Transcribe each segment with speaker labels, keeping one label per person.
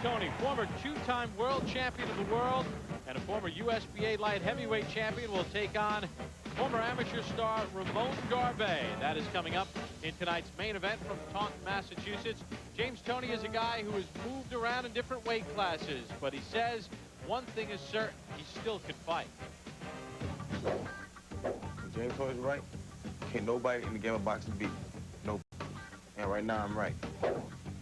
Speaker 1: Toney, former two-time world champion of the world and a former USBA light heavyweight champion, will take on former amateur star Ramon Garbey. That is coming up in tonight's main event from Taunton, Massachusetts. James Toney is a guy who has moved around in different weight classes, but he says one thing is certain: he still can fight.
Speaker 2: James Toney's right. Can't nobody in the game of boxing beat me. Nobody. And right now, I'm right.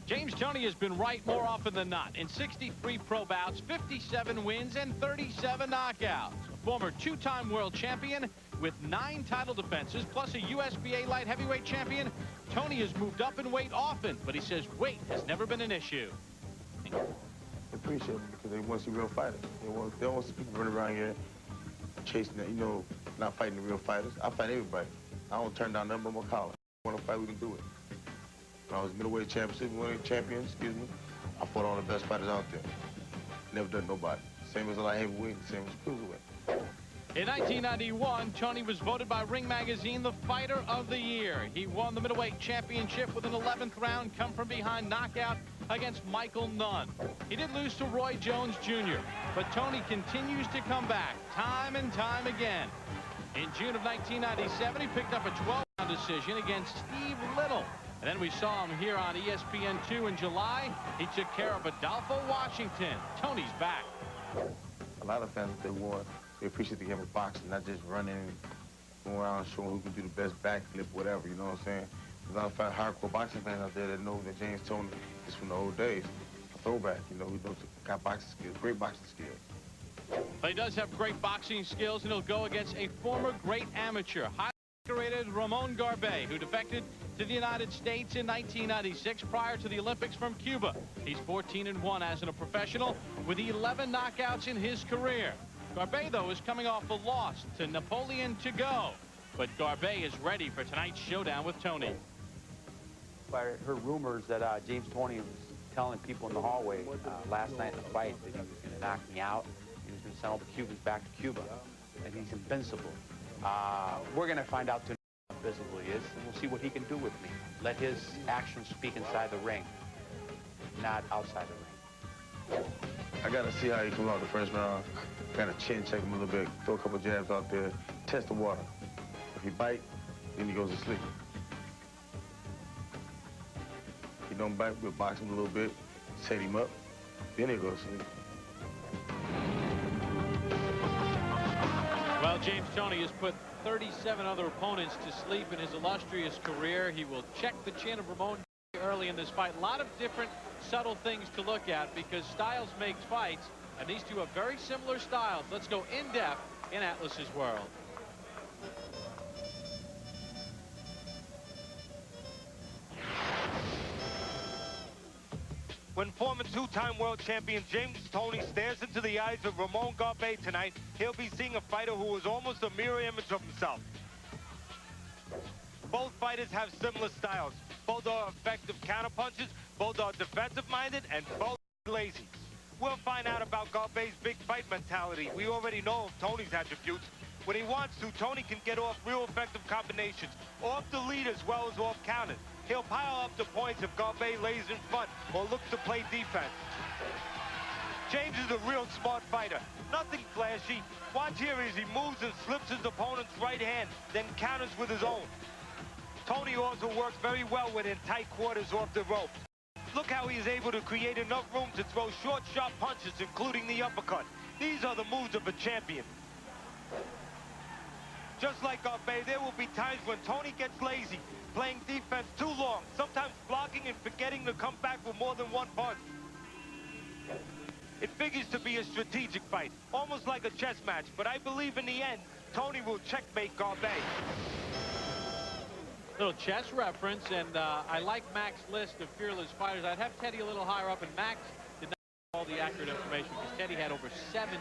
Speaker 1: James Toney has been right more often than not. In 63 pro bouts, 57 wins, and 37 knockouts. A former two-time world champion with 9 title defenses, plus a USBA light heavyweight champion, Toney has moved up in weight often, but he says weight has never been an issue.
Speaker 2: They appreciate it because they want to see real fighters. They don't want to see people running around here chasing that, not fighting the real fighters. I fight everybody. I don't turn down nothing but my collar. I want to fight, we can do it. When I was middleweight champion, I fought all the best fighters out there. Never done nobody. Same as a light heavyweight, same as cruiserweight.
Speaker 1: In 1991, Toney was voted by Ring Magazine the Fighter of the Year. He won the middleweight championship with an 11th round come-from-behind knockout against Michael Nunn. He did lose to Roy Jones Jr., but Toney continues to come back time and time again. In June of 1997, he picked up a 12-round decision against Steve Little. And then we saw him here on ESPN2 in July. He took care of Adolfo Washington. Toney's back.
Speaker 2: A lot of fans, if they won, they appreciate the game of boxing, not just running and going around showing who can do the best backflip, whatever, you know what I'm saying? There's a lot of hardcore boxing fans out there that know that James Toney is from the old days. A throwback, he got boxing skills, great boxing skills.
Speaker 1: But he does have great boxing skills, and he'll go against a former great amateur, highly decorated Ramon Garbey, who defected to the United States in 1996 prior to the Olympics from Cuba. He's 14-1 as a professional with 11 knockouts in his career. Garbey, though, is coming off a loss to Napoleon to go. But Garbey is ready for tonight's showdown with Toney.
Speaker 3: I heard rumors that James Toney was telling people in the hallway last night in the fight that he was going to knock me out. He was going to send all the Cubans back to Cuba, and he's invincible. We're going to find out tonight how invincible he is, and we'll see what he can do with me. Let his actions speak inside the ring, not outside the ring.
Speaker 2: I got to see how he comes out the first round. Kind of chin check him a little bit, throw a couple jabs out there, test the water. If he bite, then he goes to sleep. If he don't bite, we'll box him a little bit, set him up, then he goes to sleep.
Speaker 1: Well, James Toney has put 37 other opponents to sleep in his illustrious career. He will check the chin of Ramon early in this fight. A lot of different subtle things to look at because styles makes fights, and these two have very similar styles. Let's go in depth in Atlas's world.
Speaker 4: When former two-time world champion James Toney stares into the eyes of Ramon Garbey tonight, he'll be seeing a fighter who is almost a mirror image of himself. Both fighters have similar styles. Both are effective counterpunches, both are defensive-minded, and both are lazy. We'll find out about Garbey's big fight mentality. We already know of Toney's attributes. When he wants to, Toney can get off real effective combinations, off the lead as well as off counters. He'll pile up the points if Garbey lays in front or looks to play defense. James is a real smart fighter. Nothing flashy. Watch here as he moves and slips his opponent's right hand, then counters with his own. Toney also works very well within tight quarters off the rope. Look how he is able to create enough room to throw short, sharp punches, including the uppercut. These are the moves of a champion. Just like Garbey, there will be times when Toney gets lazy, playing defense too long, sometimes blocking and forgetting to come back with more than one punch. It figures to be a strategic fight, almost like a chess match, but I believe in the end, Toney will checkmate Garbey.
Speaker 1: Little chess reference, and I like Mac's list of fearless fighters. I'd have Teddy a little higher up, and Mac did not have all the accurate information because Teddy had over 70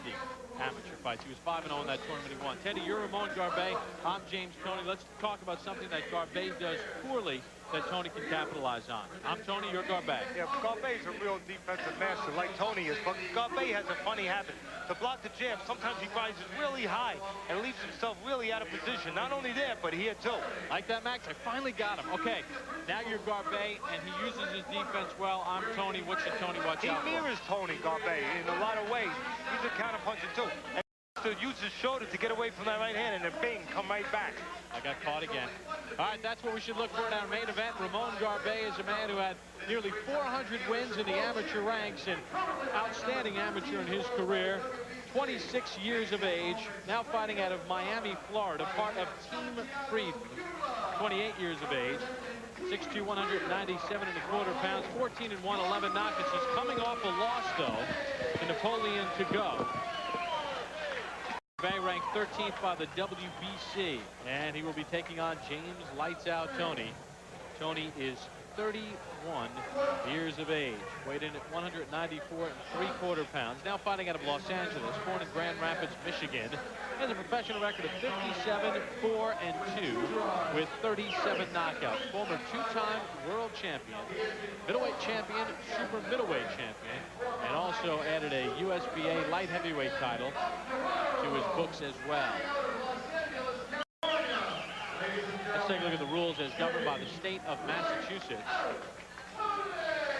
Speaker 1: amateur fights. He was 5-0 in that tournament he won. Teddy, you're Ramon Garbey. I'm James Toney. Let's talk about something that Garbey does poorly that Toney can capitalize on. I'm Toney, you're Garbey.
Speaker 4: Yeah, Garbey's a real defensive master like Toney is, but Garbey has a funny habit. To block the jab, sometimes he rises really high and leaves himself really out of position. Not only there, but here too.
Speaker 1: Like that, Max? I finally got him. Okay, now you're Garbey, and he uses his defense well. I'm Toney. What should Toney watch out for?
Speaker 4: He mirrors Toney, Garbey, in a lot of ways. He's a counterpuncher too. And to use his shoulder to get away from that right hand, and then bing, come right back.
Speaker 1: I got caught again. All right, that's what we should look for in our main event. Ramon Garbey is a man who had nearly 400 wins in the amateur ranks and outstanding amateur in his career. 26 years of age, now fighting out of Miami, Florida, part of Team Freedom. 28 years of age, 6'2", 197.25 pounds, 14-1, 11 knockouts. He's coming off a loss, though, to Napoleon to go. Garbey ranked 13th by the WBC, and he will be taking on James Lights Out Toney. Toney is 31 years of age, weighed in at 194.75 pounds, now fighting out of Los Angeles, born in Grand Rapids, Michigan, has a professional record of 57, 4-2 with 37 knockouts. Former two-time world champion, middleweight champion, super middleweight champion, and also added a USBA light heavyweight title to his books as well. Let's take a look at the rules as governed by the state of Massachusetts.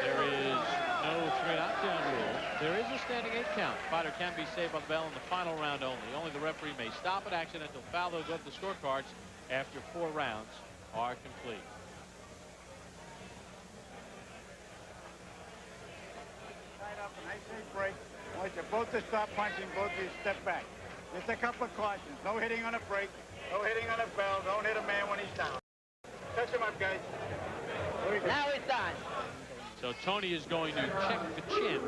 Speaker 1: There is no 3 knockdown rule. There is a standing 8 count. Fighter can be saved by the bell in the final round only. Only the referee may stop an accidental foul. Those go to the scorecards after 4 rounds are complete.
Speaker 5: Tied up, a nice big break. I want you both to stop punching, both of you step back. Just a couple of cautions. No hitting on a break. No hitting on a bell. Don't hit a man when he's down. Touch him up, guys.
Speaker 6: Now it's done.
Speaker 1: So Toney is going to check the chin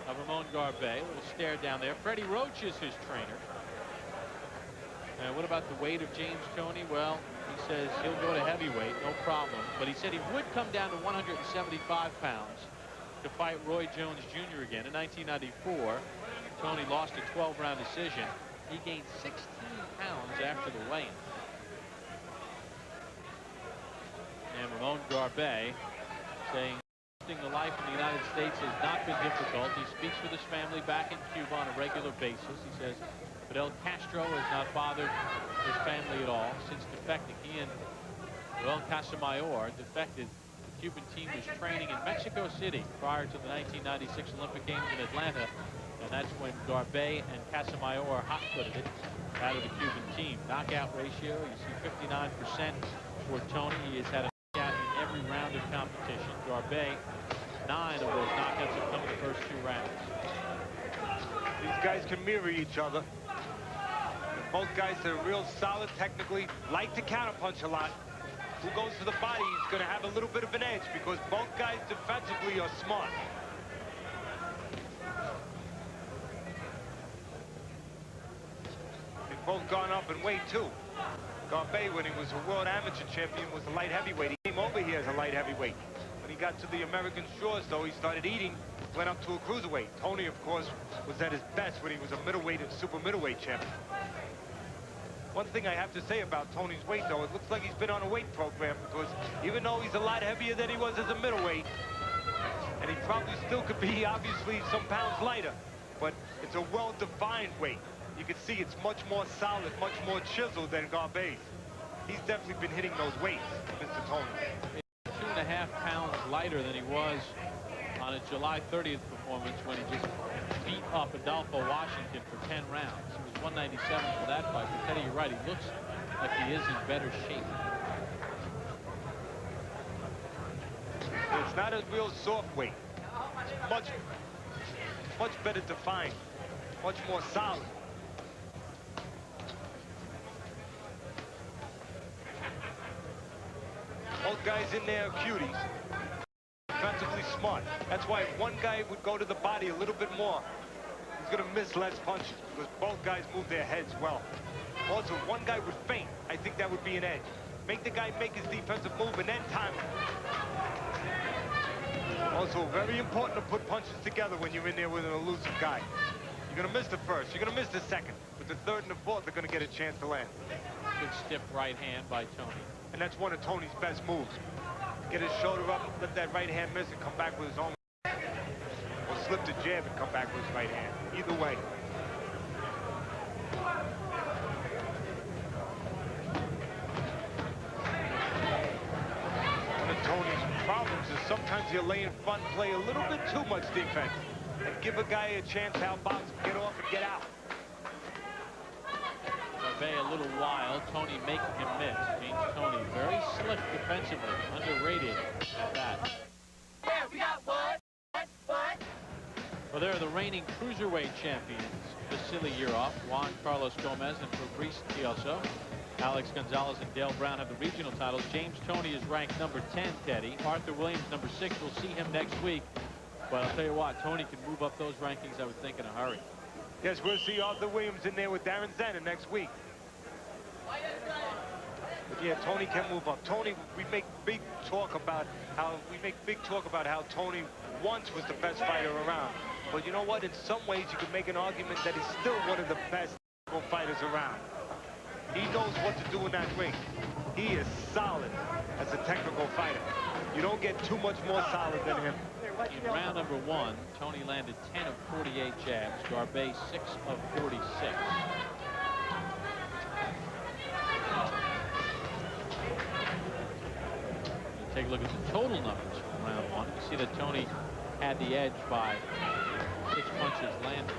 Speaker 1: of Ramon Garbey. A little stare down there. Freddie Roach is his trainer. And what about the weight of James Toney? Well, he says he'll go to heavyweight, no problem. But he said he would come down to 175 pounds to fight Roy Jones Jr. again. In 1994, Toney lost a 12-round decision. He gained 16 pounds after the weigh-in. And Ramon Garbey saying the life in the United States has not been difficult. He speaks with his family back in Cuba on a regular basis. He says Fidel Castro has not bothered his family at all since defecting. He and Joel Casamayor defected. The Cuban team was training in Mexico City prior to the 1996 Olympic Games in Atlanta. And that's when Garbey and Casamayor hot-footed it out of the Cuban team. Knockout ratio, you see 59% for Toney. He has had a knockout in every round of competition. Garbey, 9 of those knockouts have come in the first 2 rounds.
Speaker 4: These guys can mirror each other. Both guys are real solid technically, like to counterpunch a lot. Who goes to the body is going to have a little bit of an edge because both guys defensively are smart. Both gone up in weight too. Garbey, when he was a world amateur champion, was a light heavyweight. He came over here as a light heavyweight. When he got to the American shores, though, he started eating, went up to a cruiserweight. Toney, of course, was at his best when he was a middleweight and super middleweight champion. One thing I have to say about Toney's weight, though, it looks like he's been on a weight program because even though he's a lot heavier than he was as a middleweight, and he probably still could be, obviously, some pounds lighter, but it's a well-defined weight. You can see it's much more solid, much more chiseled than Garbey's. He's definitely been hitting those weights, Mr. Toney.
Speaker 1: 2.5 pounds lighter than he was on his July 30th performance when he just beat up Adolfo Washington for 10 rounds. He was 197 for that fight. But Teddy, you're right. He looks like he is in better shape.
Speaker 4: It's not a real soft weight. It's much better defined, much more solid. Both guys in there are cuties. Defensively smart. That's why if one guy would go to the body a little bit more, he's going to miss less punches because both guys move their heads well. Also, if one guy would feint, I think that would be an edge. Make the guy make his defensive move and then time him. Also, very important to put punches together when you're in there with an elusive guy. You're going to miss the first, you're going to miss the second, but the third and the fourth are going to get a chance to land.
Speaker 1: Good stiff right hand by Toney.
Speaker 4: And that's one of Toney's best moves. get his shoulder up, let that right hand miss, and come back with his own. Or slip the jab and come back with his right hand. Either way. One of Toney's problems is sometimes he'll lay in front, play a little bit too much defense, and give a guy a chance to outbox, get off, and get out.
Speaker 1: Garbey a little wild. Toney making him miss. James Toney very slick defensively, underrated at that.
Speaker 6: Yeah, we got one.
Speaker 1: Well, they're the reigning cruiserweight champions. Vasily Yurov, Juan Carlos Gomez, and Fabrice Tioso. Alex Gonzalez and Dale Brown have the regional titles. James Toney is ranked number 10, Teddy. Arthur Williams, number 6. We'll see him next week. But I'll tell you what, Toney can move up those rankings, I would think, in a hurry.
Speaker 4: Yes, we'll see Arthur Williams in there with Darren Zenner next week. But yeah, Toney can move up. Toney, we make big talk about how Toney once was the best fighter around. But you know what? In some ways, you could make an argument that he's still one of the best fighters around. He knows what to do in that ring. He is solid as a technical fighter. You don't get too much more solid than him.
Speaker 1: In round number 1, Toney landed 10 of 48 jabs. Garbey 6 of 46. Take a look at the total numbers from round 1. You see that Toney had the edge by 6 punches landed.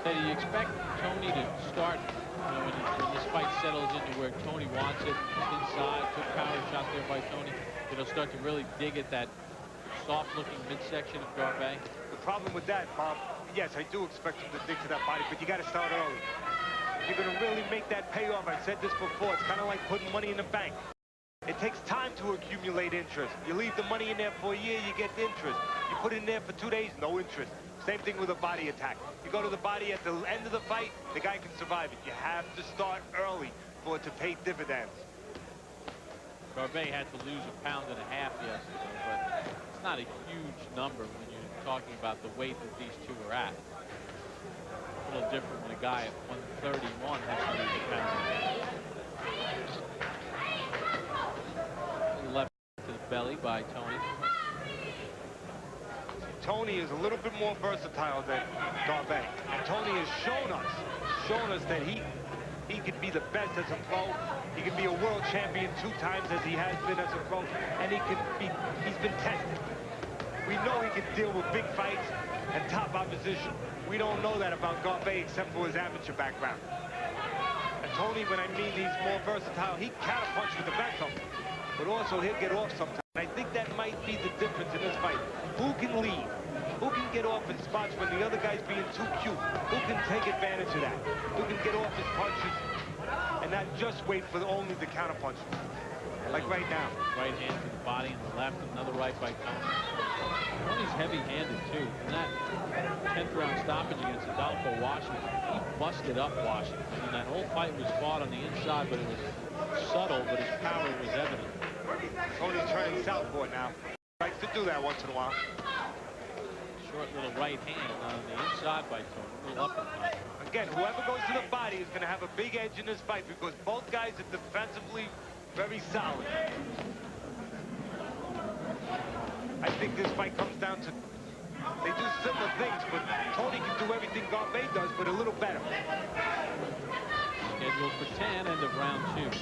Speaker 1: So do you expect Toney to start, when this fight settles into where Toney wants it, inside, good power shot there by Toney, it'll start to really dig at that soft-looking midsection of Garbey?
Speaker 4: The problem with that, Bob, yes, I do expect him to dig to that body, but you got to start early. If you're going to really make that pay off, I've said this before, it's kind of like putting money in the bank. It takes time to accumulate interest. You leave the money in there for a year, you get interest. You put it in there for 2 days, no interest. Same thing with a body attack. You go to the body at the end of the fight, the guy can survive it. You have to start early for it to pay dividends.
Speaker 1: Garbey had to lose 1.5 pounds yesterday, but it's not a huge number when you're talking about the weight that these two are at. A little different when a guy at 131 has to lose 1 pound. Left to the belly by Toney.
Speaker 4: Toney is a little bit more versatile than Garbey. And Toney has shown us that he could be the best as a pro. He could be a world champion 2 times as he has been as a pro. And he's been tested. We know he can deal with big fights and top opposition. We don't know that about Garbey except for his amateur background. And Toney, when I mean he's more versatile, he counterpunch with the best of them. But also he'll get off sometimes. I think that might be the difference in this fight. Who can lead? Who can get off in spots when the other guy's being too cute? Who can take advantage of that? Who can get off his punches and not just wait for only the counter punches? Like right now.
Speaker 1: Right hand to the body and the left, another right by Toney. Toney's heavy-handed too. In that 10th round stoppage against Adolfo Washington, he busted up Washington. And that whole fight was fought on the inside, but it was subtle, but his power was evident.
Speaker 4: Toney's turning southpaw now. Likes to do that once in a while.
Speaker 1: Short little right hand on the inside by Toney. A little uppercut.
Speaker 4: Again, whoever goes to the body is going to have a big edge in this fight because both guys are defensively very solid. I think this fight comes down to they do similar things, but Toney can do everything Garbey does, but a little better.
Speaker 1: Scheduled for 10, end of round 2.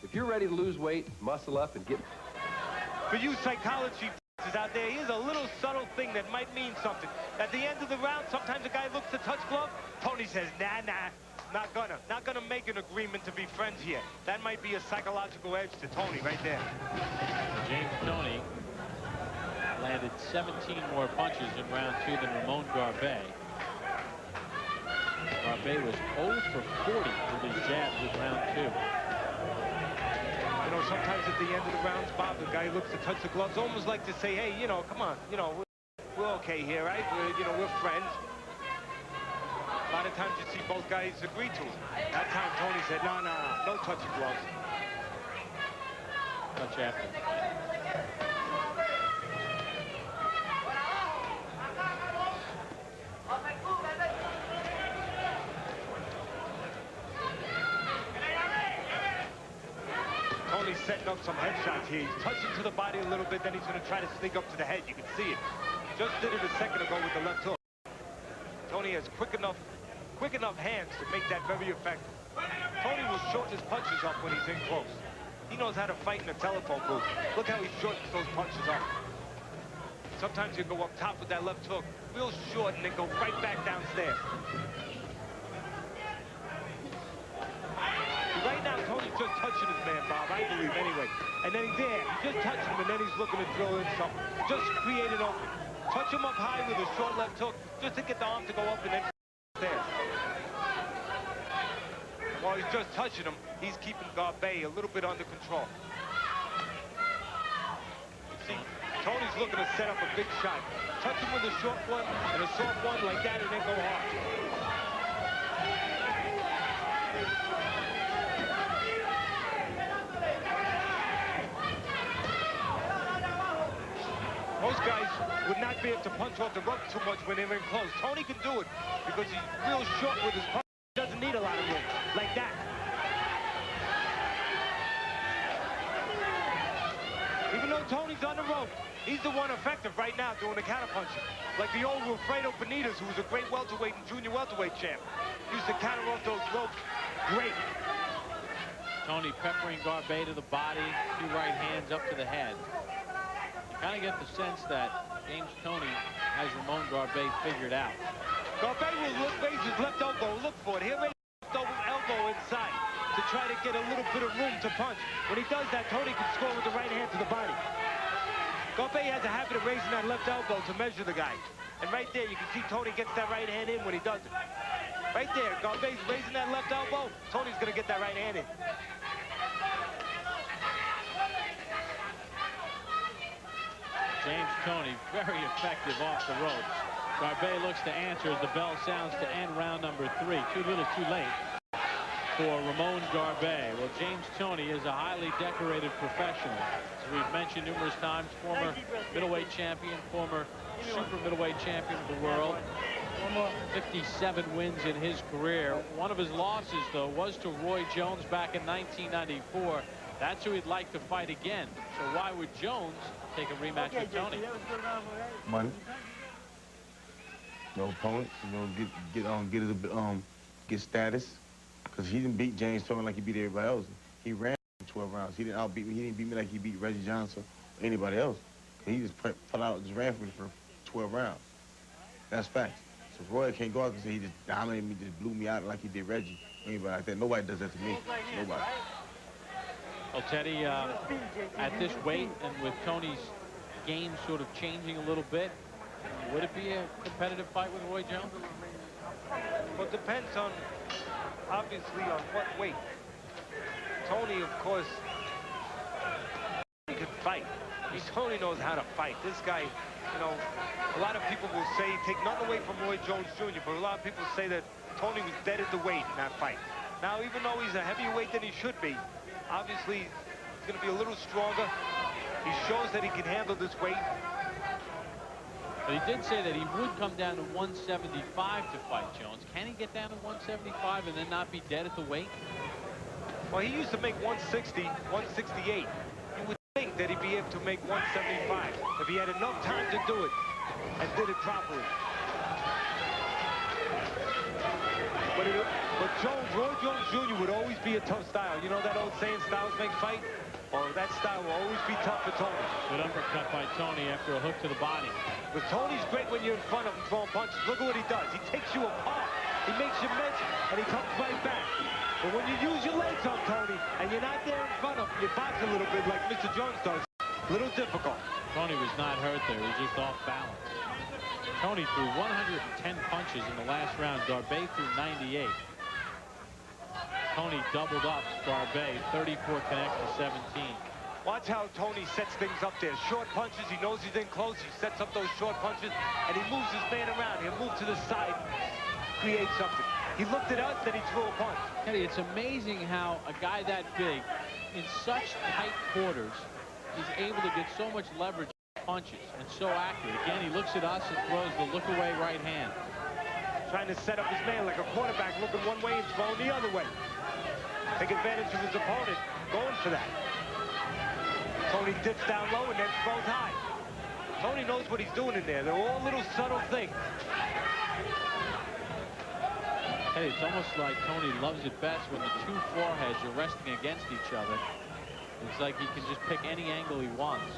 Speaker 7: If you're ready to lose weight, muscle up and get...
Speaker 4: For you psychology out there, here's a little subtle thing that might mean something. At the end of the round, sometimes a guy looks to touch glove. Toney says, nah, not gonna make an agreement to be friends here. That might be a psychological edge to Toney right there.
Speaker 1: James Toney landed 17 more punches in round 2 than Ramon Garbey. Garbey was 0 for 40 with his jabs in round 2.
Speaker 4: You know, sometimes at the end of the rounds, Bob, the guy looks to touch the gloves, almost like to say, hey, you know, come on, you know, we're okay here, right? We're friends. A lot of times you see both guys agree to it. That time Toney said, no touching gloves.
Speaker 1: Touch after.
Speaker 4: Tony's setting up some headshots here. He's touching to the body a little bit, then he's going to try to sneak up to the head. You can see it. Just did it a second ago with the left hook. Tony has quick enough hands to make that very effective. Tony will shorten his punches up when he's in close. He knows how to fight in a telephone booth. Look how he shortens those punches up. Sometimes you go up top with that left hook, real short, and then go right back downstairs. Right now, Tony's just touching his man, Bob, I believe, anyway. And then he's there. He just touched him, and then he's looking to drill in something. Just create an opening. Touch him up high with a short left hook, just to get the arm to go up and then there. While he's just touching him, he's keeping Garbey a little bit under control. See, Tony's looking to set up a big shot. Touch him with a short one and a soft one like that, and then go hard. Most guys would not be able to punch off the rope too much when they're in close. Toney can do it because he's real short with his punch. He doesn't need a lot of room, like that. Even though Tony's on the rope, he's the one effective right now doing the counterpunching. Like the old Wilfredo Benitez, who was a great welterweight and junior welterweight champ. Used to counter off those ropes. Great.
Speaker 1: Toney peppering Garbey to the body, 2 right hands up to the head. Kind of get the sense that James Toney has Ramon Garbey figured out.
Speaker 4: Garbey will raise his left elbow, look for it. He'll raise his elbow inside to try to get a little bit of room to punch. When he does that, Toney can score with the right hand to the body. Garbey has a habit of raising that left elbow to measure the guy. And right there, you can see Toney gets that right hand in when he does it. Right there, Garbey's raising that left elbow. Tony's going to get that right hand in.
Speaker 1: James Toney, very effective off the ropes. Garbey looks to answer as the bell sounds to end round number 3. Too little, too late for Ramon Garbey. Well, James Toney is a highly decorated professional. As we've mentioned numerous times, former middleweight champion, former super middleweight champion of the world. 57 wins in his career. One of his losses, though, was to Roy Jones back in 1994. That's who he'd like to fight again. So why would Jones take a rematch with Toney?
Speaker 2: Money. No opponents. You know, get status. Because he didn't beat James Toney like he beat everybody else. He ran 12 rounds. He didn't outbeat me. He didn't beat me like he beat Reggie Johnson or anybody else. He just fell out, just ran for me for 12 rounds. That's fact. So Roy can't go out and say he just dominated me, just blew me out like he did Reggie. Anybody like that. Nobody does that to me. Nobody.
Speaker 1: Well, Teddy, at this weight and with Toney's game sort of changing a little bit, would it be a competitive fight with Roy Jones?
Speaker 4: Well, it depends on, obviously, on what weight. Toney, of course, he can fight. Toney knows how to fight. This guy, you know, a lot of people will say, take nothing away from Roy Jones Jr., but a lot of people say that Toney was dead at the weight in that fight. Now, even though he's a heavier weight than he should be, obviously, he's going to be a little stronger. He shows that he can handle this weight.
Speaker 1: But he did say that he would come down to 175 to fight Jones. Can he get down to 175 and then not be dead at the weight?
Speaker 4: Well, he used to make 160, 168. You would think that he'd be able to make 175 if he had enough time to do it and did it properly. But Roy Jones Jr. would always be a tough style. You know that old saying, styles make fight? Well, that style will always be tough for Toney.
Speaker 1: Good uppercut by Toney after a hook to the body.
Speaker 4: But Tony's great when you're in front of him throwing punches. Look at what he does. He takes you apart. He makes you miss, and he comes right back. But when you use your legs on Toney, and you're not there in front of him, you box a little bit like Mr. Jones does. A little difficult.
Speaker 1: Toney was not hurt there. He was just off balance. Toney threw 110 punches in the last round. Garbey threw 98. Toney doubled up Garbey, 34 connects to 17.
Speaker 4: Watch how Toney sets things up there. Short punches, he knows he's in close, he sets up those short punches, and he moves his man around. He'll move to the side, create something. He looked at us, then he threw a punch.
Speaker 1: Teddy, it's amazing how a guy that big, in such tight quarters, is able to get so much leverage with punches and so accurate. Again, he looks at us and throws the look-away right hand.
Speaker 4: Trying to set up his man like a quarterback, looking one way and throwing the other way. Take advantage of his opponent, going for that. Toney dips down low and then throws high. Toney knows what he's doing in there. They're all little subtle things.
Speaker 1: Hey, it's almost like Toney loves it best when the two foreheads are resting against each other. It's like he can just pick any angle he wants.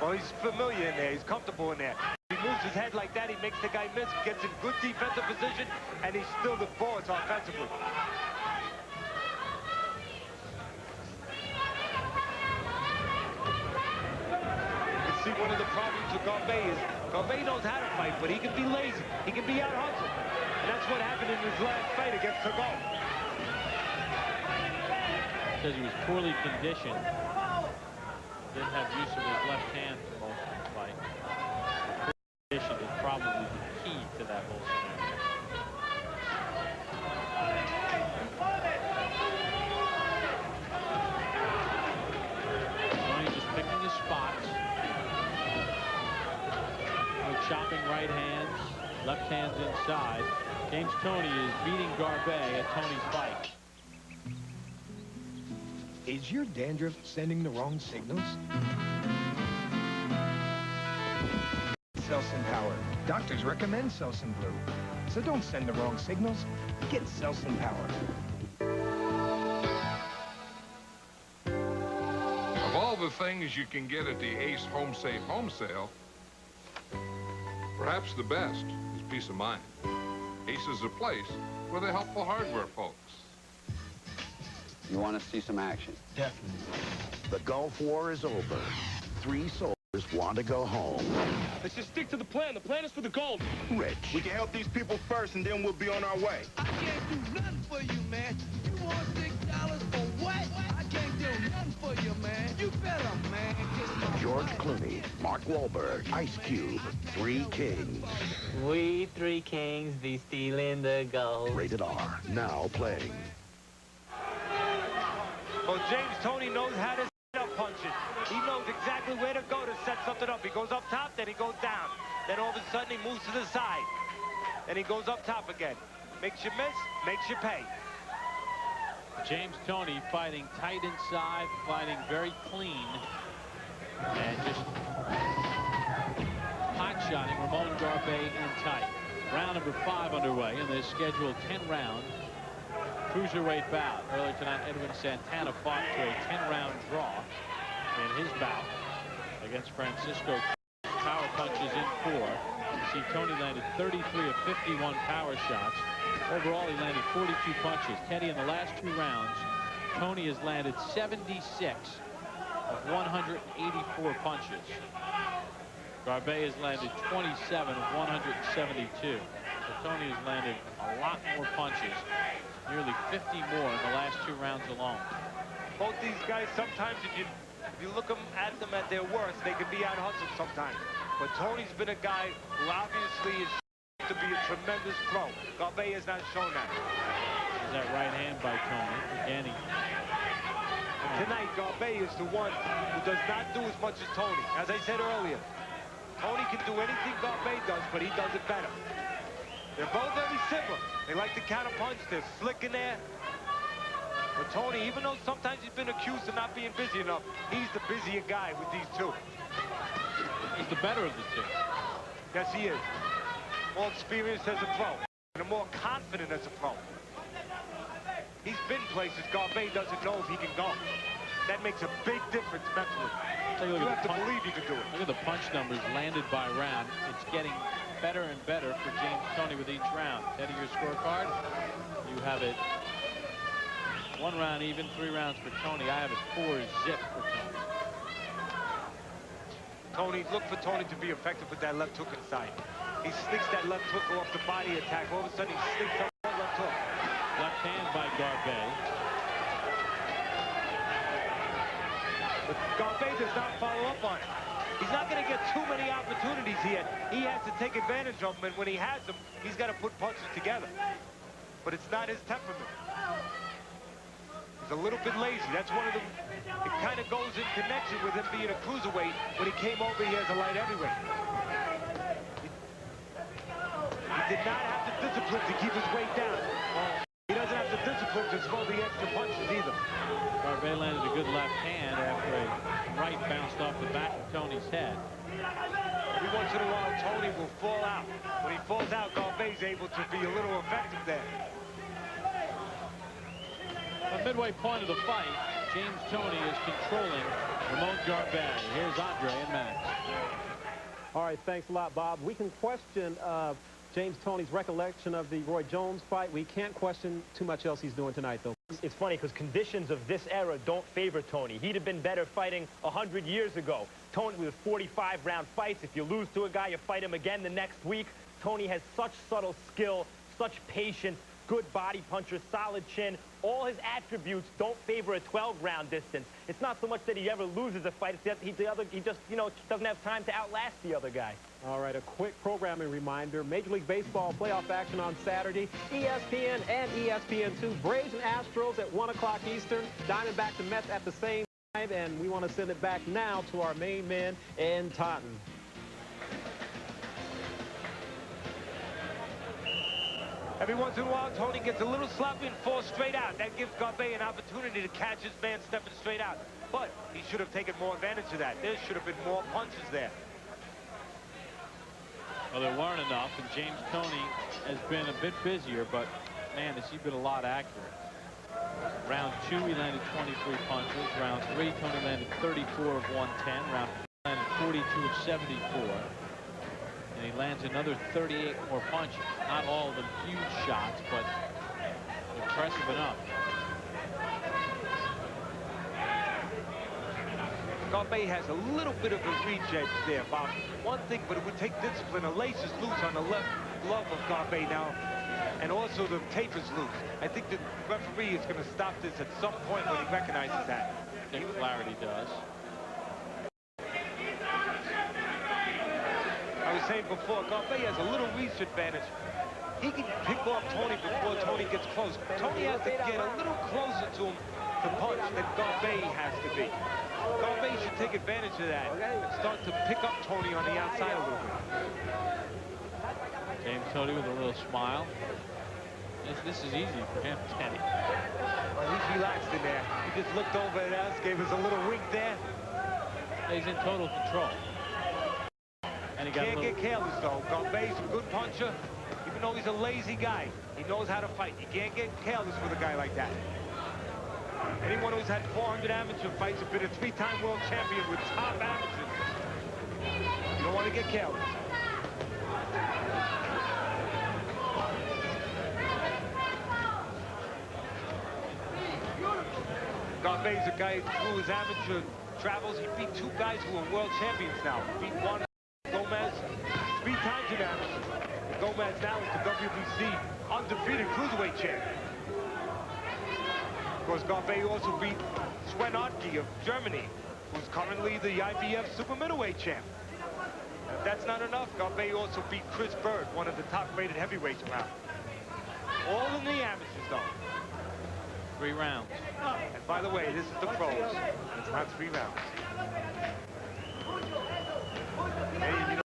Speaker 4: Well, he's familiar in there. He's comfortable in there. He moves his head like that. He makes the guy miss, gets in good defensive position, and he's still the force offensively. You see, one of the problems with Garbey is Garbey knows how to fight, but he can be lazy. He can be out-hustled. And that's what happened in his last fight against Toney.
Speaker 1: Because he was poorly conditioned. Didn't have use of his left hand for most of the fight. Poor condition is probably the key to that whole scenario. Toney just picking his spots. Chopping right hands, left hands inside. James Toney is beating Garbey at Toney's fight.
Speaker 8: Is your dandruff sending the wrong signals? Selsun Power. Doctors recommend Selsun Blue. So don't send the wrong signals. Get Selsun Power.
Speaker 9: Of all the things you can get at the Ace Home Safe Home Sale, perhaps the best is peace of mind. Ace is a place for the helpful hardware folks.
Speaker 10: You want to see some action?
Speaker 8: Definitely.
Speaker 11: The Gulf War is over. 3 soldiers want to go home.
Speaker 6: Let's just stick to the plan. The plan is for the gold.
Speaker 11: Rich.
Speaker 5: We can help these people first, and then we'll be on our way.
Speaker 6: I can't do nothing for you, man. You want $6 for what? I can't do nothing for you, man. You better, man.
Speaker 11: George Clooney, Mark Wahlberg, Ice Cube, 3 kings.
Speaker 12: We 3 kings be stealing the gold.
Speaker 11: Rated R. Now playing.
Speaker 4: Well, James Toney knows how to set up punches. He knows exactly where to go to set something up. He goes up top, then he goes down. Then all of a sudden he moves to the side. Then he goes up top again. Makes you miss, makes you pay.
Speaker 1: James Toney fighting tight inside, fighting very clean, and just hot-shotting Ramon Garbey in tight. Round number 5 underway in this scheduled 10-round cruiserweight bout. Earlier tonight, Edwin Santana fought to a 10-round draw in his bout against Francisco. Power punches in 4. You see Toney landed 33 of 51 power shots. Overall, he landed 42 punches. Teddy, in the last 2 rounds, Toney has landed 76 of 184 punches. Garbey has landed 27 of 172. So Toney has landed a lot more punches, nearly 50 more in the last 2 rounds alone.
Speaker 4: Both these guys, sometimes if you look at them at their worst, they can be out-hustled sometimes. But Toney's been a guy who obviously is to be a tremendous throw. Garbey has not shown that.
Speaker 1: There's that right hand by Toney. Again,
Speaker 4: Tonight, Garbey is the one who does not do as much as Toney. As I said earlier, Toney can do anything Garbey does, but he does it better. They're both very similar. They like to counter-punch. They're slick in there. But Toney, even though sometimes he's been accused of not being busy enough, he's the busier guy with these 2.
Speaker 1: he's the better of the 2.
Speaker 4: Yes, he is. More experienced as a pro, and more confident as a pro. He's been places Garbey doesn't know if he can go. That makes a big difference mentally. You have to believe you can do it.
Speaker 1: Look at the punch numbers landed by round. It's getting better and better for James Toney with each round. Head of your scorecard, you have it 1 round even, 3 rounds for Toney. I have it 4-zip for Toney.
Speaker 4: Look for Toney to be effective with that left hook inside. He sneaks that left hook off the body attack. All of a sudden, he sneaks up one left hook.
Speaker 1: Left hand by Garbey.
Speaker 4: But Garbey does not follow up on it. He's not going to get too many opportunities here. He has to take advantage of them, and when he has them, he's got to put punches together. But it's not his temperament. He's a little bit lazy. That's one of the... It kind of goes in connection with him being a cruiserweight when he came over here as a light heavyweight. He did not have the discipline to keep his weight down. He doesn't have the discipline to throw the extra punches either.
Speaker 1: Garbey landed a good left hand after a right bounced off the back of Toney's head.
Speaker 4: Every once in a while, Toney will fall out. When he falls out, Garbey's able to be a little effective there.
Speaker 1: The midway point of the fight, James Toney is controlling Ramon Garbey. Here's Andre and Max.
Speaker 13: All right, thanks a lot, Bob. We can question James Toney's recollection of the Roy Jones fight. We can't question too much else he's doing tonight, though.
Speaker 14: It's funny because conditions of this era don't favor Toney. He'd have been better fighting 100 years ago. Toney with 45-round fights. If you lose to a guy, you fight him again the next week. Toney has such subtle skill, such patience, good body puncher, solid chin. All his attributes don't favor a 12-round distance. It's not so much that he ever loses a fight. It's that he just, you know, doesn't have time to outlast the other guy.
Speaker 13: All right, a quick programming reminder. Major League Baseball playoff action on Saturday. ESPN and ESPN2. Braves and Astros at 1 o'clock Eastern. Diamondbacks and Mets at the same time. And we want to send it back now to our main man in Taunton.
Speaker 4: Every once in a while, Toney gets a little sloppy and falls straight out. That gives Garbey an opportunity to catch his man stepping straight out. But he should have taken more advantage of that. There should have been more punches there.
Speaker 1: Well, there weren't enough, and James Toney has been a bit busier, but, man, has he been a lot accurate. Round 2, he landed 23 punches. Round 3, Toney landed 34 of 110. Round 4, landed 42 of 74. And he lands another 38 more punches. Not all of them huge shots, but impressive enough.
Speaker 4: Garbey has a little bit of a reach edge there, Bob. One thing, but it would take discipline. A lace is loose on the left glove of Garbey now, and also the tape is loose. I think the referee is going to stop this at some point when he recognizes that.
Speaker 1: I think Flaherty does.
Speaker 4: I was saying before, Garbey has a little reach advantage. He can pick off Toney before Toney gets close. Toney has to get a little closer to him to punch than Garbey has to be. Garbey should take advantage of that and start to pick up Toney on the outside a little bit.
Speaker 1: James Toney with a little smile. This is easy for him, Teddy.
Speaker 4: Well, he's relaxed in there. He just looked over at us, gave us a little wink there.
Speaker 1: He's in total control. And he
Speaker 4: can't get careless, though. Garbey's a good puncher. Even though he's a lazy guy, he knows how to fight. You can't get careless with a guy like that. Anyone who's had 400 amateur fights has been a 3-time world champion with top amateurs. You don't want to get careless. Garbey's a guy through his amateur travels. He beat 2 guys who are world champions now. He beat one Gomez 3 times in amateur. Gomez now is the WBC undefeated cruiserweight champ. Of course, Garbey also beat Sven Ottke of Germany, who's currently the IBF super middleweight champ. And if that's not enough, Garbey also beat Chris Bird, one of the top-rated heavyweights around. All in the amateurs, though.
Speaker 1: 3 rounds.
Speaker 4: And by the way, this is the pros. It's not 3 rounds. Hey, you know,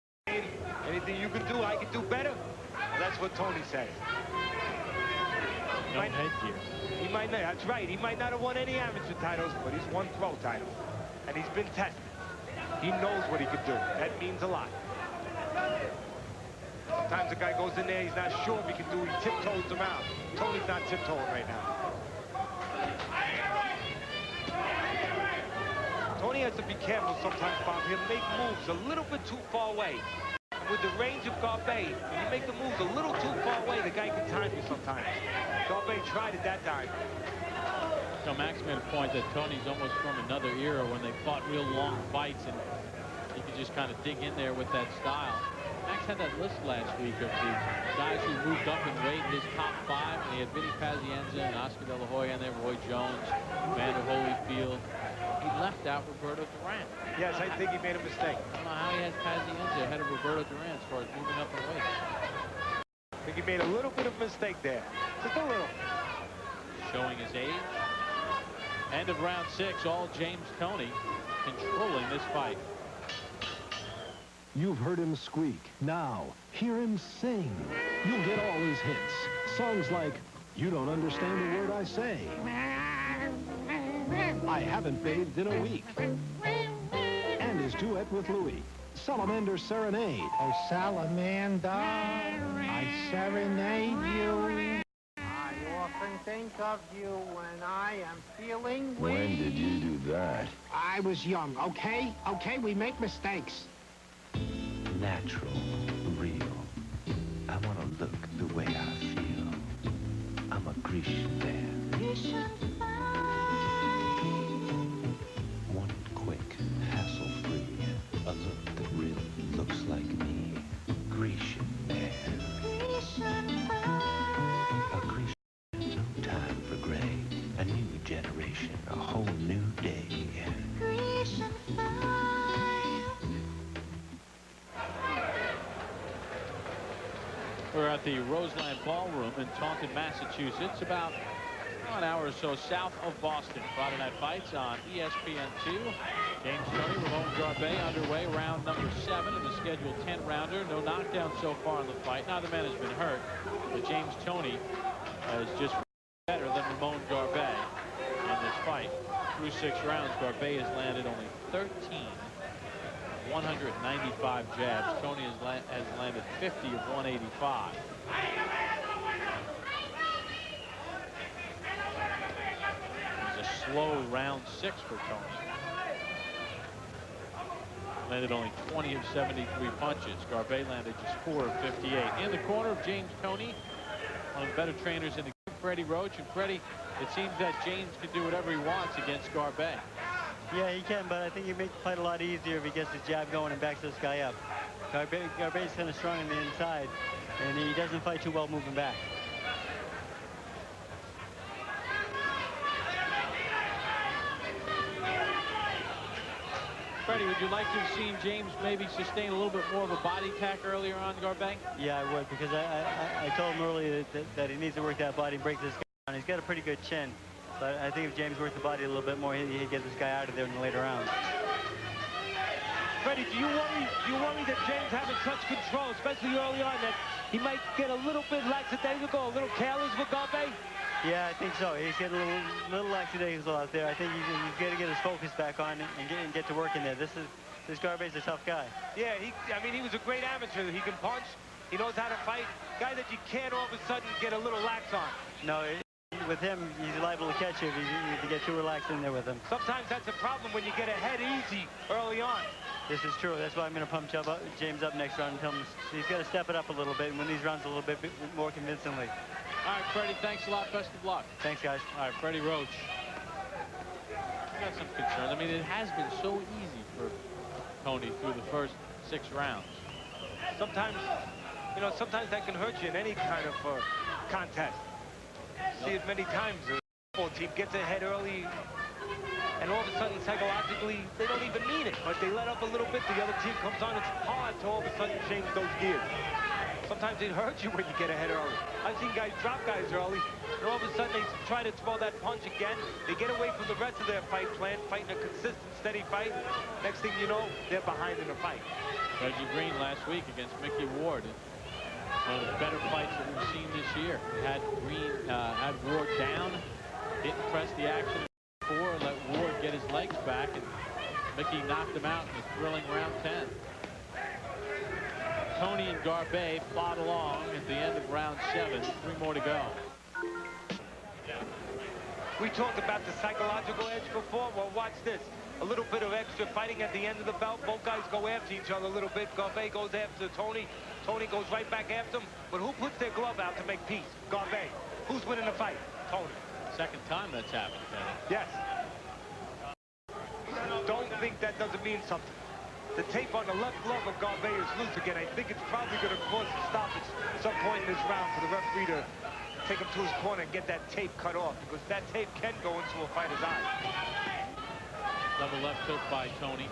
Speaker 4: anything you can do, I can do better. Well, that's what Toney says.
Speaker 1: No headgear.
Speaker 4: He might not, that's right. He might not have won any amateur titles, but he's won pro titles. And he's been tested. He knows what he can do. That means a lot. Sometimes a guy goes in there, he's not sure if he can do it. He tiptoes around. Toney's not tiptoeing right now. Toney has to be careful sometimes, Bob. He'll make moves a little bit too far away. With the range of Garbey, when you make the moves a little too far away, the guy can time you sometimes. Garbey tried it that time.
Speaker 1: So Max made a point that Toney's almost from another era when they fought real long fights, and he could just kind of dig in there with that style. Max had that list last week of the guys who moved up in weight in his top 5, and he had Vinny Pazienza and Oscar De La Hoya and then Roy Jones, Vander Holyfield. He left out Roberto Duran.
Speaker 4: Yes, I think he made a mistake.
Speaker 1: I don't know how he has Pazienza ahead of Roberto Duran as far as moving up in weight.
Speaker 4: I think he made a little bit of a mistake there. Just a little.
Speaker 1: Showing his age. End of round 6, all James Toney controlling this fight.
Speaker 15: You've heard him squeak. Now, hear him sing. You'll get all his hits. Songs like, You Don't Understand a Word I Say. I Haven't Bathed in a Week. his duet with Louis, Salamander Serenade.
Speaker 5: Oh, Salamander, I serenade you. I often think of you when I am feeling weak.
Speaker 11: When did you do that?
Speaker 5: I was young, okay? Okay, we make mistakes.
Speaker 16: Natural, real. I want to look the way I feel. I'm a Grecian man.
Speaker 6: Grecian
Speaker 16: One quick, hassle-free, a look that really looks like me. Grecian man. A Grecian, no time for gray. A new generation, a whole new day.
Speaker 6: Grecian
Speaker 1: We're at the Roseland Ballroom in Taunton, Massachusetts, about an hour or so south of Boston. Friday Night Fights on ESPN2. James Toney, Ramon Garbey underway, round number 7 in the scheduled 10-rounder. No knockdown so far in the fight. Neither man has been hurt, but James Toney is just better than Ramon Garbey in this fight. Through 6 rounds, Garbey has landed only 13. 195 jabs. Toney has landed 50 of 185. It was a slow round 6 for Toney. Landed only 20 of 73 punches. Garbey landed just 4 of 58. In the corner of James Toney, one of the better trainers in the game, Freddie Roach. And Freddie, it seems that James can do whatever he wants against Garbey.
Speaker 17: Yeah, he can, but I think he makes the fight a lot easier if he gets his jab going and backs this guy up. Garbey's kind of strong on the inside, and he doesn't fight too well moving back.
Speaker 1: Freddie, would you like to have seen James maybe sustain a little bit more of a body attack earlier on Garbey?
Speaker 17: Yeah, I would, because I told him earlier that he needs to work that body and break this guy down. He's got a pretty good chin. But I think if James worked the body a little bit more, he'd get this guy out of there in the later rounds.
Speaker 14: Freddie, do you worry that James having such control, especially early on, that he might get a little bit lackadaisical, a little careless with Garbey?
Speaker 17: Yeah, I think so. He's getting a little lackadaisical out there. I think he's got to get his focus back on and get to work in there. This Garbey's a tough guy.
Speaker 4: Yeah, I mean, he was a great amateur. He can punch. He knows how to fight. Guy that you can't all of a sudden get a little lax on.
Speaker 17: No. With him, he's liable to catch you if you get too relaxed in there with him.
Speaker 4: Sometimes that's a problem when you get ahead easy early on.
Speaker 17: This is true. That's why I'm going to pump James up next round and tell him he's got to step it up a little bit and win these rounds a little bit more convincingly.
Speaker 1: All right, Freddie, thanks a lot. Best of luck.
Speaker 17: Thanks, guys.
Speaker 1: All right, Freddie Roach. Got some concerns. I mean, it has been so easy for Toney through the first 6 rounds.
Speaker 4: Sometimes, you know, sometimes that can hurt you in any kind of contest. See it many times. The football team gets ahead early, and all of a sudden, psychologically, they don't even mean it. But they let up a little bit, the other team comes on. It's hard to all of a sudden change those gears. Sometimes it hurts you when you get ahead early. I've seen guys drop guys early, and all of a sudden they try to throw that punch again. They get away from the rest of their fight plan, fighting a consistent, steady fight. Next thing you know, they're behind in the fight.
Speaker 1: Reggie Green last week against Mickey Ward. One of the better fights that we've seen this year. Had Ward down, didn't press the action before, and let Ward get his legs back, and Mickey knocked him out in a thrilling round 10. Toney and Garbey plod along at the end of round 7. 3 more to go.
Speaker 4: We talked about the psychological edge before. Well, watch this. A little bit of extra fighting at the end of the belt. Both guys go after each other a little bit. Garbey goes after Toney. Toney goes right back after him. But who puts their glove out to make peace? Garbey. Who's winning the fight? Toney.
Speaker 1: Second time that's happened, Kenny.
Speaker 4: Yes. Don't think that doesn't mean something. The tape on the left glove of Garbey is loose again. I think it's probably going to cause a stoppage at some point in this round for the referee to take him to his corner and get that tape cut off, because that tape can go into a fighter's eye.
Speaker 1: Double left hook by Toney.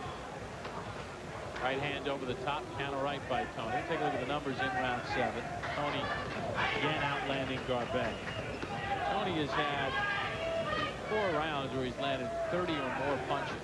Speaker 1: Right hand over the top, counter right by Toney. Take a look at the numbers in round 7. Toney again outlanding Garbey. Toney has had 4 rounds where he's landed 30 or more punches.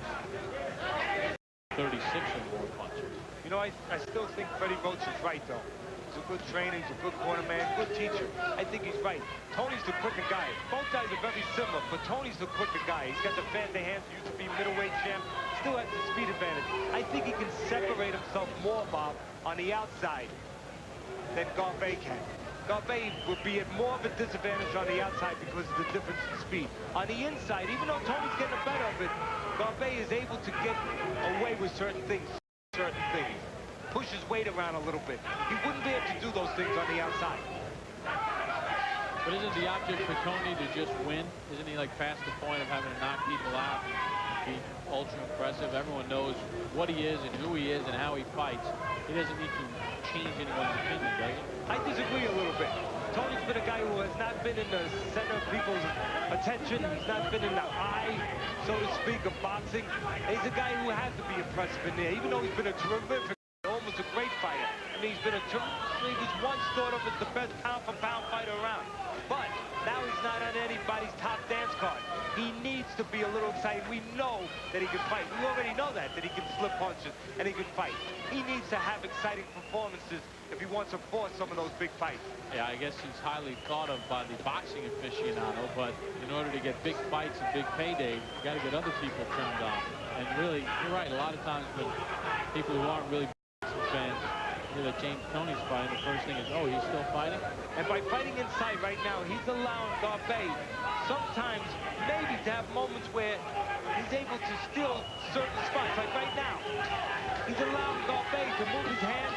Speaker 1: 36 or more punches.
Speaker 4: You know, I still think Freddie Roach is right, though. He's a good trainer, he's a good corner man, good teacher. I think he's right. Toney's the quicker guy. Both guys are very similar, but Toney's the quicker guy. He's got the faster hands, used to be middleweight champ, still has the speed advantage. I think he can separate himself more, Bob, on the outside than Garbey can. Garbey would be at more of a disadvantage on the outside because of the difference in speed. On the inside, even though Toney's getting the better of it, Garbey is able to get away with certain things. Push his weight around a little bit. He wouldn't be able to do those things on the outside.
Speaker 1: But isn't the object for Toney to just win? Isn't he like past the point of having to knock people out and be ultra impressive? Everyone knows what he is and who he is and how he fights. He doesn't need to change anyone's opinion, does he?
Speaker 4: I disagree a little bit. Toney's been a guy who has not been in the center of people's attention. He's not been in the eye, so to speak, of boxing. He's a guy who has to be impressive in there, even though he's been a terrific, almost a great fighter. I mean, he's been he's once thought of as the best pound-for-pound fighter around. But now he's not on anybody's top dance card. He needs to be a little excited. We know that he can fight. We already know that he can slip punches and he can fight. He needs to have exciting performances if he wants to force some of those big fights.
Speaker 1: Yeah, I guess he's highly thought of by the boxing aficionado, but in order to get big fights and big paydays, you got to get other people turned on. And really, you're right, a lot of times when people who aren't really boxing fans hear that James Toney's fighting, the first thing is, oh, he's still fighting?
Speaker 4: And by fighting inside right now, he's allowing Garbey sometimes maybe to have moments where he's able to steal certain spots, like right now. He's allowing Garbey to move his hands,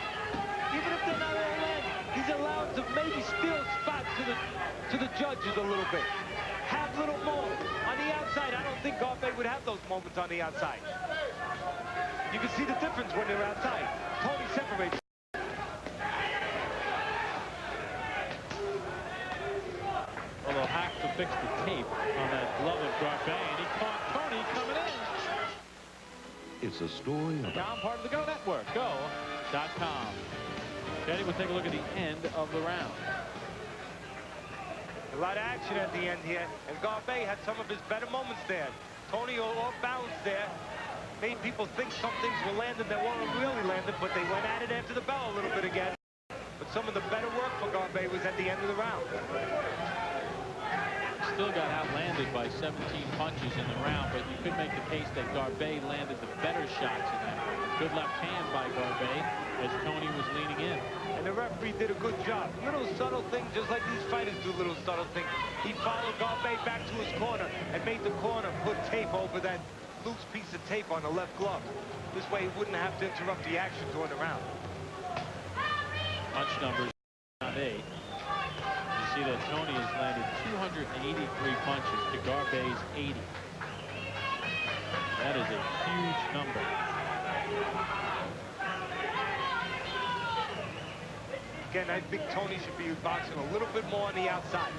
Speaker 4: even if they're not all in. He's allowed to maybe steal spots to the judges a little bit. Have little moments. On the outside, I don't think Garbey would have those moments on the outside. You can see the difference when they're outside. Toney separates.
Speaker 1: Well, they'll have to fix the tape on that glove of Garbey, and he caught Toney coming in.
Speaker 15: It's a story of...
Speaker 1: Now part of the Go Network, go.com. Teddy, we'll take a look at the end of the round.
Speaker 4: A lot of action at the end here, and Garbey had some of his better moments there. Toney off balance there. Made people think some things were landed that weren't really landed, but they went at it after the bell a little bit again. But some of the better work for Garbey was at the end of the round.
Speaker 1: Still got outlanded by 17 punches in the round, but you could make the case that Garbey landed the better shots in that. Good left hand by Garbey as Toney was leaning in.
Speaker 4: And the referee did a good job. Little subtle things, just like these fighters do little subtle things. He followed Garbey back to his corner and made the corner put tape over that loose piece of tape on the left glove. This way he wouldn't have to interrupt the action during the round.
Speaker 1: Punch numbers round 8. You see that Toney has landed 283 punches to Garbey's 80. That is a huge number.
Speaker 4: Again, I think Toney should be boxing a little bit more on the outside.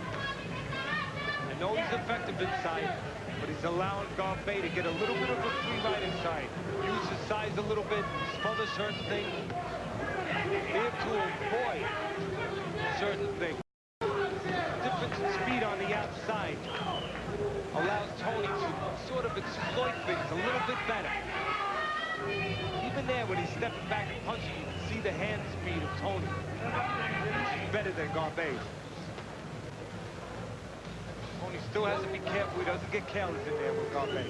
Speaker 4: I know he's effective inside, but he's allowing Garbey to get a little bit of a free ride inside. Use his size a little bit, smother certain things. Be able to avoid certain things. Difference in speed on the outside allows Toney to sort of exploit things a little bit better. Even there, when he's stepping back and punching, you can see the hand speed of Toney. He's better than Garbey. Toney still has to be careful. He doesn't get careless in there with Garbey.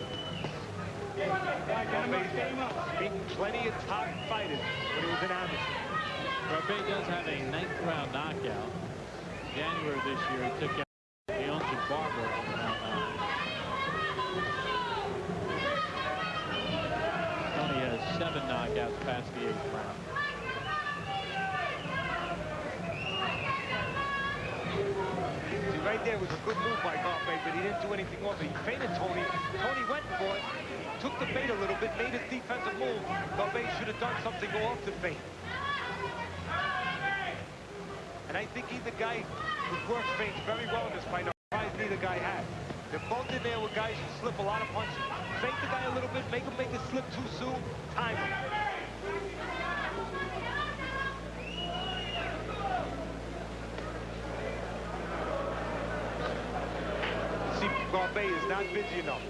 Speaker 4: Garbey's beaten plenty of top fighters when he was in amateur.
Speaker 1: Garbey does have a 9th round knockout. In January of this year, he took out Leonce Barber in round 9. Toney has 7 knockouts past the 8th round.
Speaker 4: See, right there was a good move by Garbey, but he didn't do anything off it. He feinted Toney. Toney went for it, took the bait a little bit, made his defensive move. Garbey should have done something to go off the feint. And I think either guy would work feints very well in this fight. I'm surprised neither guy has. They're both in there with guys who slip a lot of punches. Feint the guy a little bit, make him make a slip too soon, time him. See, Garbey is not busy enough.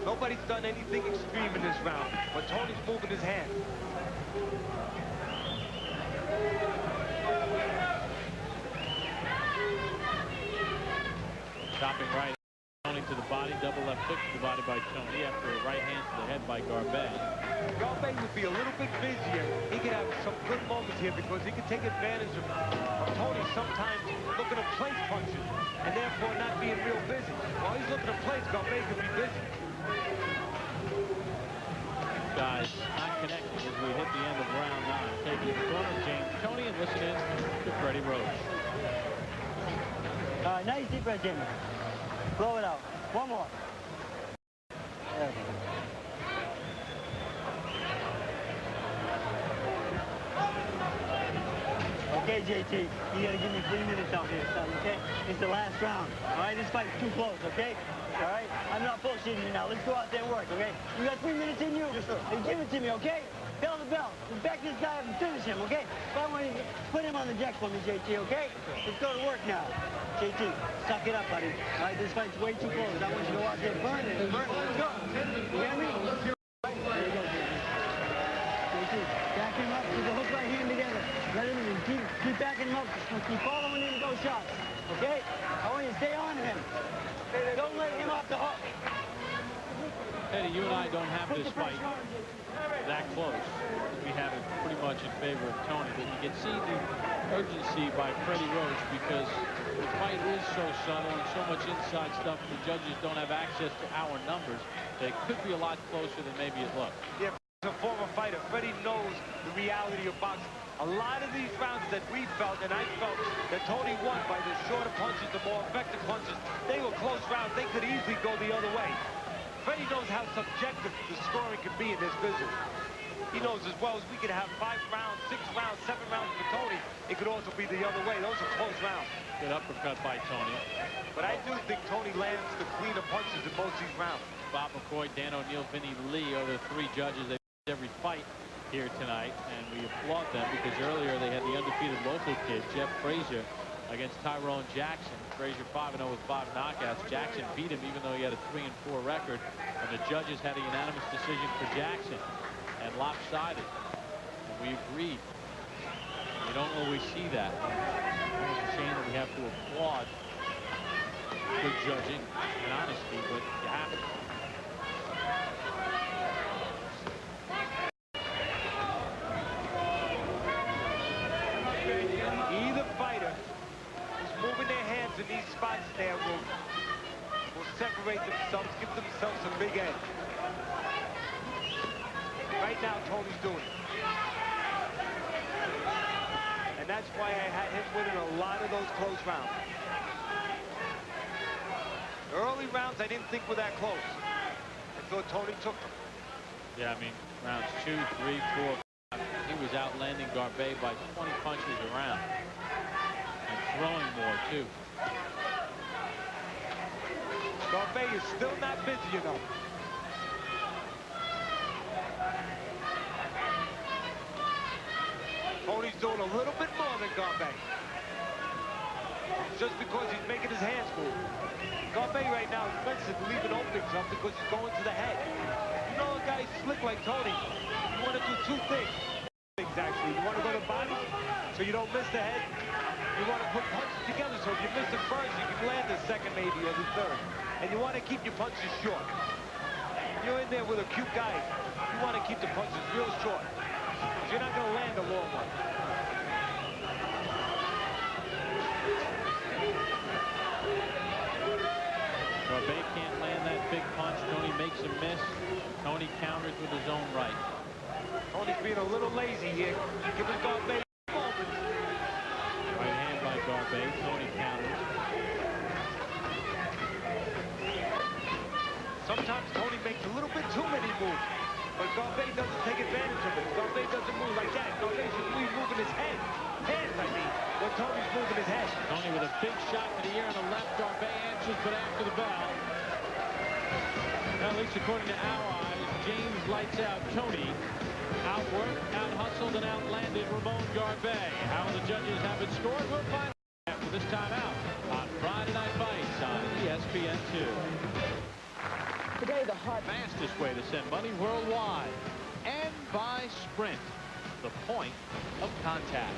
Speaker 4: Nobody's done anything extreme in this round, but Toney's moving his hand.
Speaker 1: Chopping right. Toney to the body, double left hook to the body by Toney after a right hand to the head by Garbey.
Speaker 4: Garbey would be a little bit busier. He could have some good moments here because he could take advantage of Toney sometimes looking to place punches and therefore not being real busy. While he's looking to place, Garbey could be busy.
Speaker 1: Guys, not connecting as we hit the end of round 9. Taking the corner of James Toney and listening to Freddie Roach.
Speaker 17: All right, nice deep breath, Jimmy. Blow it out. One more. There we go. Okay, JT, you gotta give me 3 minutes out here, son, okay? It's the last round, all right? This fight's too close, okay? All right? I'm not bullshitting you now. Let's go out there and work, okay? You got 3 minutes in you? Yes, sir. Hey, give it to me, okay? Bell to bell. Just back this guy up and finish him, okay? If I want you to put him on the deck for me, JT, okay? Let's go to work now. JT, suck it up, buddy. All right, this fight's way too close. I want you to go out there and burn it. Burn it. Let's go. You hear me? There you go, JT. Back him up with the hook right hand together. Let him in. Keep backing him up. Keep following him to those shots. Okay? I want you to stay on him. Don't let him off the hook.
Speaker 1: Eddie, you and I don't have this fight that close. We have it pretty much in favor of Toney, but you can see the urgency by Freddie Roach because the fight is so subtle and so much inside stuff. The judges don't have access to our numbers. They could be a lot closer than maybe it looks.
Speaker 4: Yeah, as a former fighter, Freddie knows the reality of boxing. A lot of these rounds that we felt, and I felt, that Toney won by the shorter punches, the more effective punches, they were close rounds. They could easily go the other way. Freddie knows how subjective the scoring can be in this business. He knows as well as we could have 5 rounds, 6 rounds, 7 rounds for Toney. It could also be the other way. Those are close rounds.
Speaker 1: Good uppercut by Toney.
Speaker 4: But I do think Toney lands the cleaner punches in most of these rounds.
Speaker 1: Bob McCoy, Dan O'Neill, Vinny Lee are the 3 judges. They every fight here tonight, and we applaud them because earlier they had the undefeated local kid, Jeff Frazier, against Tyrone Jackson. Frazier 5-0 with 5 knockouts. Jackson beat him even though he had a 3-4 record, and the judges had a unanimous decision for Jackson and lopsided, and we agreed. You don't always see that. It's a shame that we have to applaud good judging and honesty, but you have to.
Speaker 4: Either fighter who's moving their hands in these spots there will separate themselves, give themselves a big edge. Right now, Toney's doing it. And that's why I had him winning a lot of those close rounds. The early rounds I didn't think were that close. I thought Toney took them.
Speaker 1: Yeah, I mean, rounds 2, 3, 4, 5. He was outlanding Garbey by 20 punches a round. And throwing more, too.
Speaker 4: Garbey is still not busy, you know. Toney's doing a little bit more than Garbey. Just because he's making his hands move. Garbey right now is mentioned leaving openings up because he's going to the head. You know a guy slick like Toney, you want to do 2 things. Actually, you want to go to the body so you don't miss the head. You want to put punches together so if you miss the first, you can land the second maybe or the third. And you want to keep your punches short. You're in there with a cute guy. You want to keep the punches real short. Because you're not going to land a long one.
Speaker 1: Garbey can't land that big punch. Toney makes him miss. Toney counters with his own right.
Speaker 4: Toney's being a little lazy here. Giving Garbey moments.
Speaker 1: Right hand by Garbey. Toney counters.
Speaker 4: Sometimes Toney makes a little bit too many moves. But Garbey doesn't take advantage of it. Garbey doesn't move like that. Garbey should be moving his head. Hands, I mean. When Toney's moving his head.
Speaker 1: Toney with a big shot to the ear on the left. Garbey answers, but after the bell. At least according to our eyes, James lights out Toney. Outworked, out-hustled, and outlanded Ramon Garbey. How the judges have it scored, we'll find out after this timeout on Friday Night Fights on ESPN2.
Speaker 18: Today, the
Speaker 1: fastest way to send money worldwide, and by Sprint, the point of contact.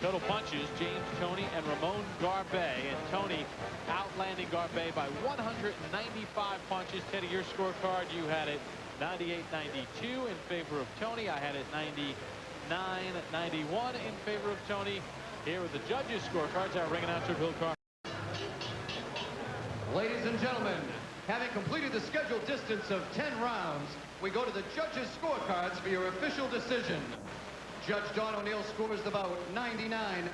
Speaker 1: Total punches, James Toney and Ramon Garbey. And Toney outlanding Garbey by 195 punches. Teddy, your scorecard, you had it 98-92 in favor of Toney. I had it 99-91 in favor of Toney. Here with the judges' scorecards, our ring announcer, Bill Carr.
Speaker 19: Ladies and gentlemen, having completed the scheduled distance of 10 rounds, we go to the judges' scorecards for your official decision. Judge Don O'Neill scores the bout 99-91.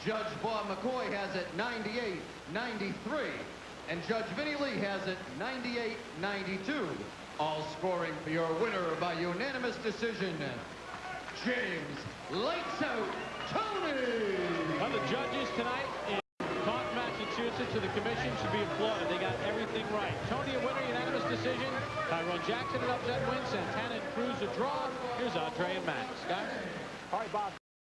Speaker 19: Judge Bob McCoy has it 98-93. And Judge Vinnie Lee has it 98-92. All scoring for your winner by unanimous decision, James Lights Out Toney.
Speaker 1: Well, the judges tonight in Taunton, Massachusetts, to the commission should be applauded. They got everything right. Toney a winner, unanimous decision. Tyrone Jackson an upset win. Santana and Cruz a draw. Here's Andre and Max. Guys?
Speaker 13: All right, Bob.